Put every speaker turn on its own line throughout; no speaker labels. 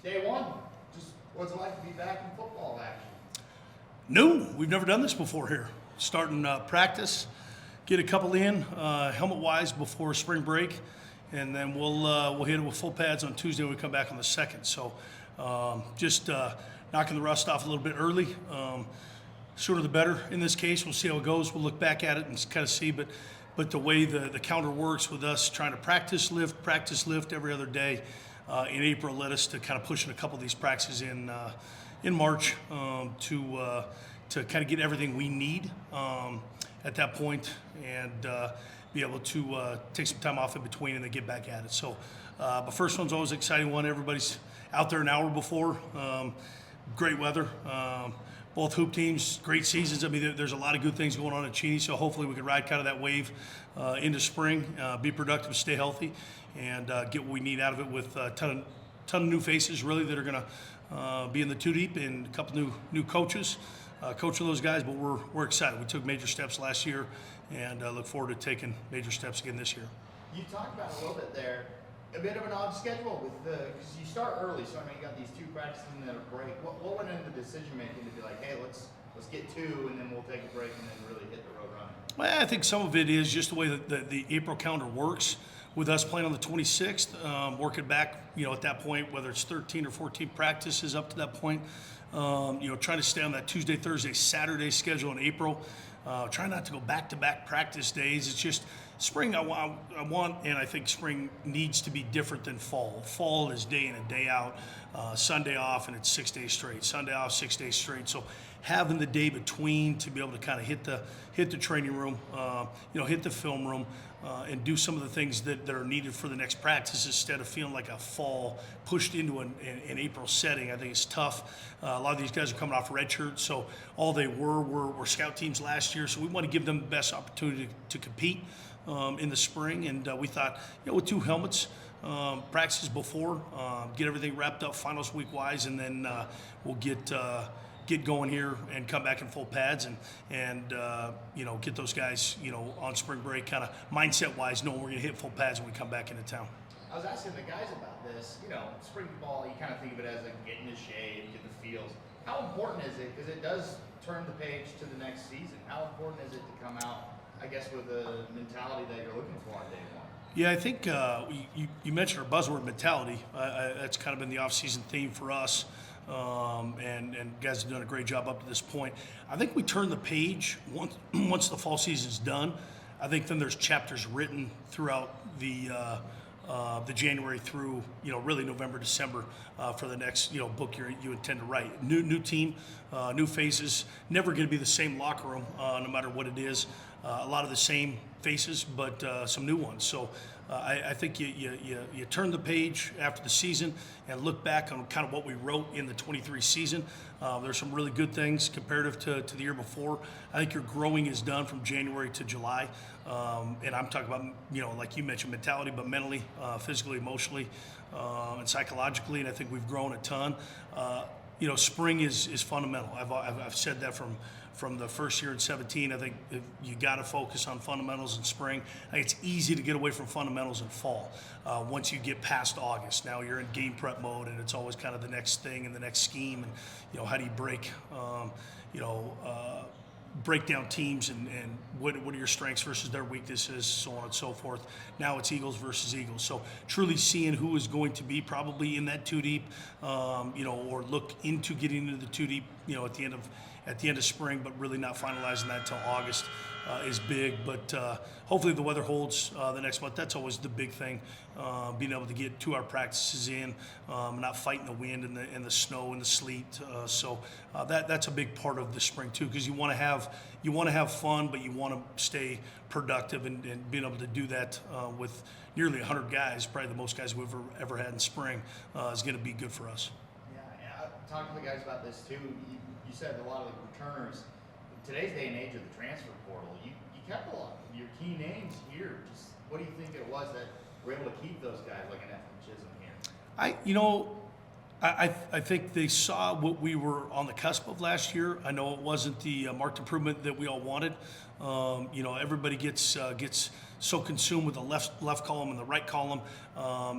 Day one, just what's it like to be back in football action?
New. We've never done this before here. Starting practice, get a couple in helmet-wise before spring break, and then we'll hit it with full pads on Tuesday when we come back on the 2nd. So just knocking the rust off a little bit early. Sooner the better in this case. We'll see how it goes. We'll look back at it and kind of see, but the way the calendar works with us trying to practice lift every other day in April led us to kind of pushing a couple of these practices in March to kind of get everything we need at that point and be able to take some time off in between and then get back at it. So, but first one's always an exciting one. Everybody's out there an hour before. Great weather. Both hoop teams, great seasons. I mean, there's a lot of good things going on at Cheney, so hopefully we can ride kind of that wave into spring, be productive, stay healthy, and get what we need out of it with a ton of new faces, really, that are going to be in the two deep, and a couple new coaches coaching those guys. But we're excited. We took major steps last year, and look forward to taking major steps again this year.
You talked about a little bit there, a bit of an odd schedule with because you start early, so I mean you got these two practices and then a break. What went into the decision making to be like, hey, let's get two and then we'll take a break and then really hit the road running?
Well, I think some of it is just the way that the April calendar works. With us playing on the 26th, working back, at that point, whether it's 13 or 14 practices up to that point, trying to stay on that Tuesday, Thursday, Saturday schedule in April. Try not to go back-to-back practice days. It's just spring. I want, and I think spring needs to be different than fall. Fall is day in and day out. Sunday off, and it's 6 days straight. Sunday off, 6 days straight. So having the day between to be able to kind of hit the training room, hit the film room, and do some of the things that are needed for the next practice instead of feeling like a fall pushed into an April setting. I think it's tough. A lot of these guys are coming off red shirts, so all they were scout teams last year. So we want to give them the best opportunity to compete in the spring. And we thought, with two helmets, practices before, get everything wrapped up finals week wise, and then we'll get going here and come back in full pads and get those guys on spring break kind of mindset wise, knowing we're going to hit full pads when we come back into town.
I was asking the guys about this. Spring ball, you kind of think of it as like getting the shape, get the feels. How important is it? Because it does turn the page to the next season. How important is it to come out, I guess, with the mentality that you're looking for on day one?
Yeah, I think you mentioned our buzzword mentality. That's kind of been the off-season theme for us. And guys have done a great job up to this point. I think we turn the page once the fall season's done. I think then there's chapters written throughout the January through really November, December for the next book you intend to write. New team, new faces. Never going to be the same locker room, no matter what it is. A lot of the same faces, but some new ones. So I think you turn the page after the season and look back on kind of what we wrote in the 23 season. There's some really good things comparative to the year before. I think your growing is done from January to July. And I'm talking about, like you mentioned, mentality, but mentally, physically, emotionally, and psychologically. And I think we've grown a ton. Spring is fundamental. I've said that from the first year in 17. I think you got to focus on fundamentals in spring. I think it's easy to get away from fundamentals in fall. Once you get past August, now you're in game prep mode, and it's always kind of the next thing and the next scheme. And how do you break down teams and what are your strengths versus their weaknesses, so on and so forth. Now it's Eagles versus Eagles. So truly seeing who is going to be probably in that two deep, or look into getting into the two deep, at the end of spring, but really not finalizing that until August is big. But hopefully the weather holds the next month. That's always the big thing, being able to get 2 hour practices in, not fighting the wind and the snow and the sleet. So that's a big part of the spring too, because you want to have fun, but you want to stay productive, and being able to do that with nearly 100 guys, probably the most guys we've ever had in spring, is going to be good for us.
Yeah, I talked to the guys about this too. You said a lot of the returners, in today's day and age of the transfer portal, you kept a lot of your key names here. Just what do you think it was that were able to keep those guys like an Ethan Chisholm here?
I think they saw what we were on the cusp of last year. I know it wasn't the marked improvement that we all wanted. Everybody gets so consumed with the left column and the right column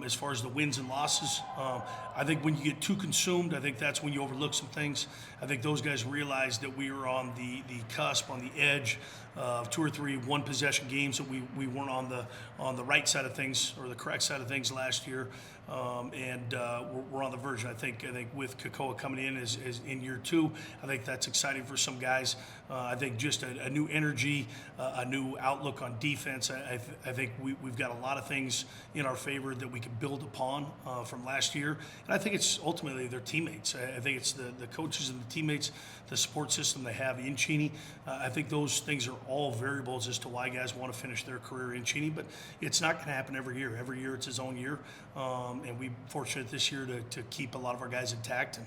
as far as the wins and losses. I think when you get too consumed, I think that's when you overlook some things. I think those guys realized that we were on the cusp, on the edge of 2 or 3 one-possession games, that we weren't on the right side of things or the correct side of things last year. We're on the verge. I think with Kakoa coming in as in year 2, I think that's exciting for some guys. I think just a new energy, a new outlook on defense. I think we've got a lot of things in our favor that we can build upon from last year. And I think it's ultimately their teammates. I think it's the coaches and the teammates, the support system they have in Cheney. I think those things are all variables as to why guys want to finish their career in Cheney, but it's not going to happen every year. Every year it's his own year. And we're fortunate this year to keep a lot of our guys intact, and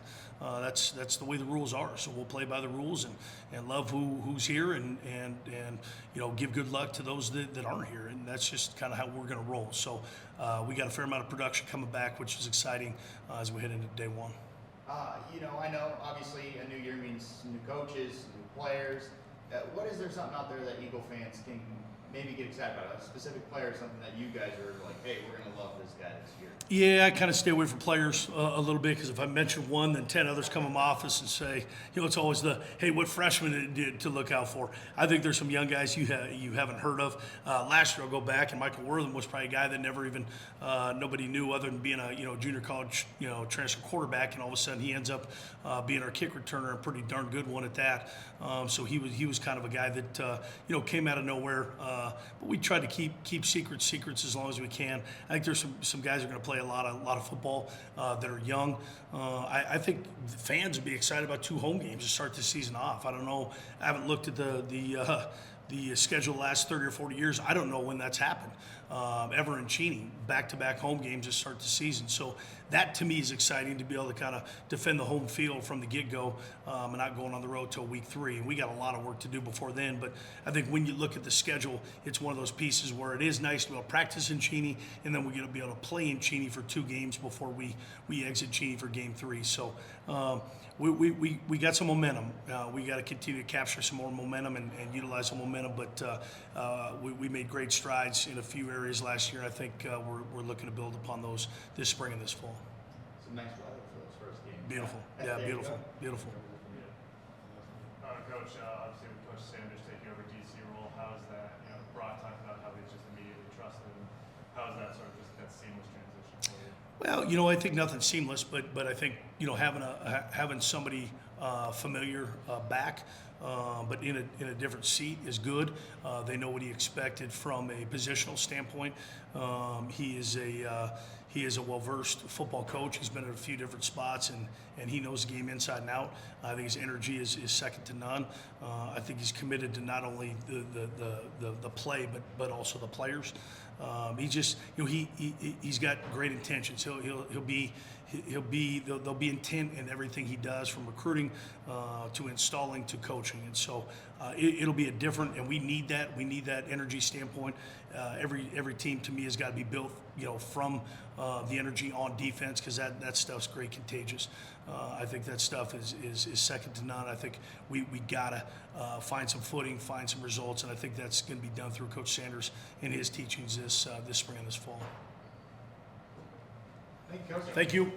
that's the way the rules are. So we'll play by the rules and love who's here and give good luck to those that aren't here, and that's just kind of how we're going to roll. So we got a fair amount of production coming back, which is exciting as we head into day 1.
I know obviously a new year means new coaches, new players. What is there something out there that Eagle fans can maybe get excited about? A specific player, something that you guys are like, hey, we're going to love this guy this year?
Yeah, I kind of stay away from players a little bit, because if I mention one, then 10 others come in my office and say, it's always hey, what freshman did to look out for? I think there's some young guys you haven't heard of. Last year, I'll go back, and Michael Wortham was probably a guy that never even nobody knew other than being a junior college transfer quarterback, and all of a sudden he ends up being our kick returner, a pretty darn good one at that. So he was kind of a guy that came out of nowhere, but we tried to keep secrets as long as we can. I think there's some guys who are going to play a lot of football that are young. I think the fans would be excited about 2 home games to start the season off. I don't know. I haven't looked at the schedule the last 30 or 40 years. I don't know when that's happened ever in Cheney, back-to-back home games to start the season. So that to me is exciting, to be able to kind of defend the home field from the get-go and not going on the road till week 3. And we got a lot of work to do before then, but I think when you look at the schedule, it's one of those pieces where it is nice to be able to practice in Cheney, and then we're going to be able to play in Cheney for 2 games before we exit Cheney for game 3. So we got some momentum. We got to continue to capture some more momentum and utilize some momentum, but we made great strides in a few areas last year. I think we're looking to build upon those this spring and this fall.
Some nice weather for those first games.
Beautiful. Yeah, beautiful.
Coach, obviously with Coach Sanders taking over DC role, how is that, Brock talked about how he's just immediately trusted him. How is that sort of just that seamless transition for you?
Well, I think nothing's seamless, but I think, having somebody familiar back, but in a different seat is good. They know what he expected from a positional standpoint. He is a well-versed football coach. He's been at a few different spots, and he knows the game inside and out. I think his energy is second to none. I think he's committed to not only the play, but also the players. He just, he's got great intentions. There'll be intent in everything he does, from recruiting to installing to coaching, and so it'll be a different, and we need that. We need that energy standpoint. Every team to me has got to be built, from the energy on defense, because that stuff's great contagious. I think that stuff is second to none. I think we gotta find some footing, find some results, and I think that's going to be done through Coach Sanders and his teachings this spring and this fall.
Thank you, Coach.
Thank you.